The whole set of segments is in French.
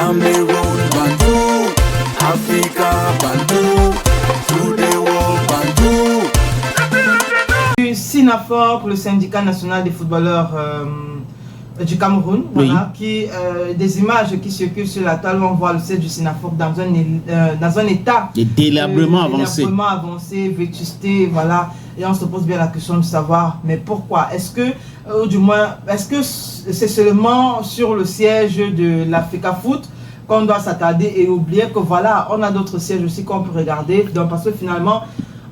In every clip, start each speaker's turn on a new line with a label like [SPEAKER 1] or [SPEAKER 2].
[SPEAKER 1] Cameroun, Bantou, Africa, Bantou, to the world, Bantou.
[SPEAKER 2] SINAFOC, le syndicat national des footballeurs du Cameroun, voilà, qui des images qui circulent sur la toile où on voit le siège du SINAFOC dans un état
[SPEAKER 3] délabrement
[SPEAKER 2] avancé, vétusté, voilà, et on se pose bien la question de savoir, mais pourquoi? Est-ce que, ou du moins, est-ce que c'est seulement sur le siège de l'Africa Foot qu'on doit s'attarder et oublier que voilà, on a d'autres sièges aussi qu'on peut regarder, donc parce que finalement,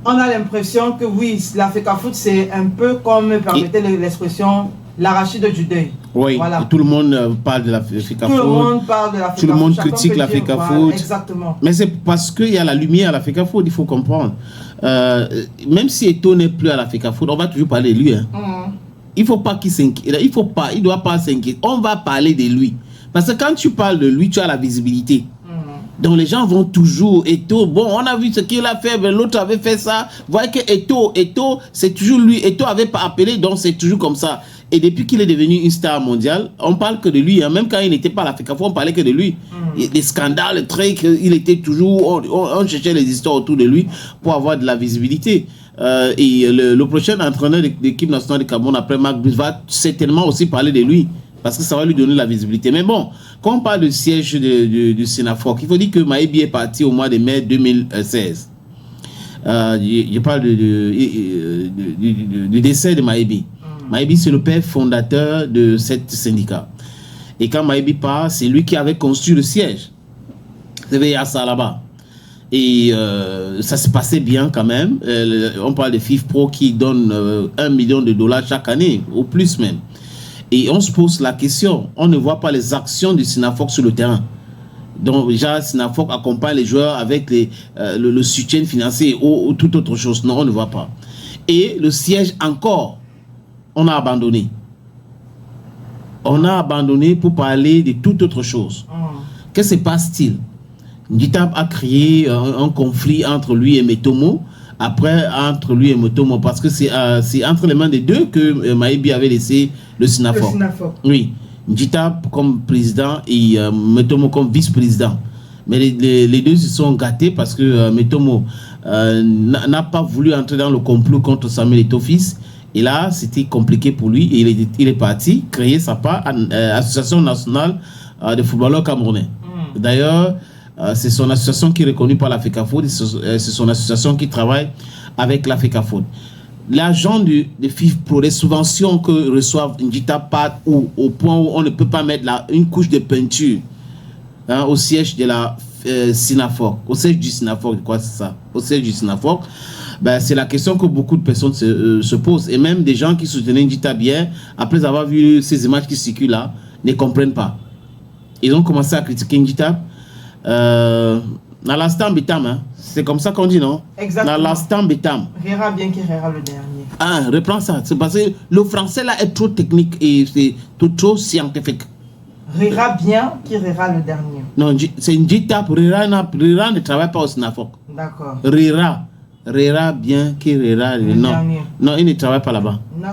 [SPEAKER 2] on a l'impression que oui, l'Africa Foot, c'est un peu comme, permettez l'expression, l'arachide du deuil.
[SPEAKER 3] Oui,
[SPEAKER 2] voilà.
[SPEAKER 3] Et tout le monde parle de l'Africa Foot.
[SPEAKER 2] Tout le monde parle de l'Africa Foot.
[SPEAKER 3] Tout le monde critique l'Africa Foot.
[SPEAKER 2] Voilà, exactement.
[SPEAKER 3] Mais c'est parce qu'il y a la lumière à l'Africa Foot, il faut comprendre. Même si Eto'o n'est plus à l'Africa Foot, on va toujours parler de lui. Hein. Il ne faut pas qu'il s'inquiète. Il ne doit pas s'inquiéter. On va parler de lui. Parce que quand tu parles de lui, tu as la visibilité. Donc les gens vont toujours, Eto'o, bon, on a vu ce qu'il a fait, mais l'autre avait fait ça. Vous voyez que Eto'o, c'est toujours lui. Eto'o avait pas appelé, donc c'est toujours comme ça. Et depuis qu'il est devenu une star mondiale, on parle que de lui. Hein. Même quand il n'était pas à l'Africa Foot, on parlait que de lui. Les scandales, les trucs, il était toujours, on cherchait les histoires autour de lui pour avoir de la visibilité. Et le prochain entraîneur de l'équipe nationale de Cameroun, après Marc Brice, va certainement aussi parler de lui. Parce que ça va lui donner la visibilité. Mais bon, quand on parle du siège du SINAFOC, il faut dire que Maïbi est parti au mois de mai 2016. Je parle du décès de Maïbi. Maïbi, c'est le père fondateur de cet syndicat. Et quand Maïbi part, c'est lui qui avait construit le siège. C'était à ça là-bas. Et ça se passait bien quand même. On parle de FIFPro qui donne $1 million chaque année, au plus même. Et on se pose la question, on ne voit pas les actions du SINAFOC sur le terrain. Donc déjà, SINAFOC accompagne les joueurs avec le soutien financier ou toute autre chose. Non, on ne voit pas. Et le siège encore, on a abandonné. On a abandonné pour parler de toute autre chose. Que se passe-t-il? Ndjita a créé un conflit entre lui et Metomo. Après, entre lui et Metomo, parce que c'est entre les mains des deux que Maïbi avait laissé le SINAFOC. Oui, Ndjita comme président et Metomo comme vice-président. Mais les deux se sont gâtés parce que Metomo n'a pas voulu entrer dans le complot contre Samuel Eto'o-Fils. Et là, c'était compliqué pour lui. Et il est parti créer sa part, Association nationale de footballeurs camerounais. D'ailleurs, c'est son association qui est reconnue par l'Africa Foot, c'est son association qui travaille avec l'Africa Foot. L'argent de FIFPro, les subventions que reçoivent Ndjita part au point où on ne peut pas mettre une couche de peinture au siège de la SINAFOC, au siège du SINAFOC, quoi c'est ça, au siège du SINAFOC. Ben, c'est la question que beaucoup de personnes se posent. Et même des gens qui soutenaient Ndjita bien, après avoir vu ces images qui circulent là, ne comprennent pas. Ils ont commencé à critiquer Ndjita. Dans l'instant Betam, hein. C'est comme ça qu'on dit, non?
[SPEAKER 2] Exactement.
[SPEAKER 3] Dans l'instant Betam.
[SPEAKER 2] Rira bien qui rira le dernier.
[SPEAKER 3] Ah, reprends ça. C'est parce que le français là est trop technique et c'est trop scientifique.
[SPEAKER 2] Rira bien qui rira le dernier.
[SPEAKER 3] Non, c'est Ndjita. Rira ne travaille pas au SINAFOC.
[SPEAKER 2] D'accord.
[SPEAKER 3] Rira bien qui rira le dernier. Non, il ne travaille pas là-bas.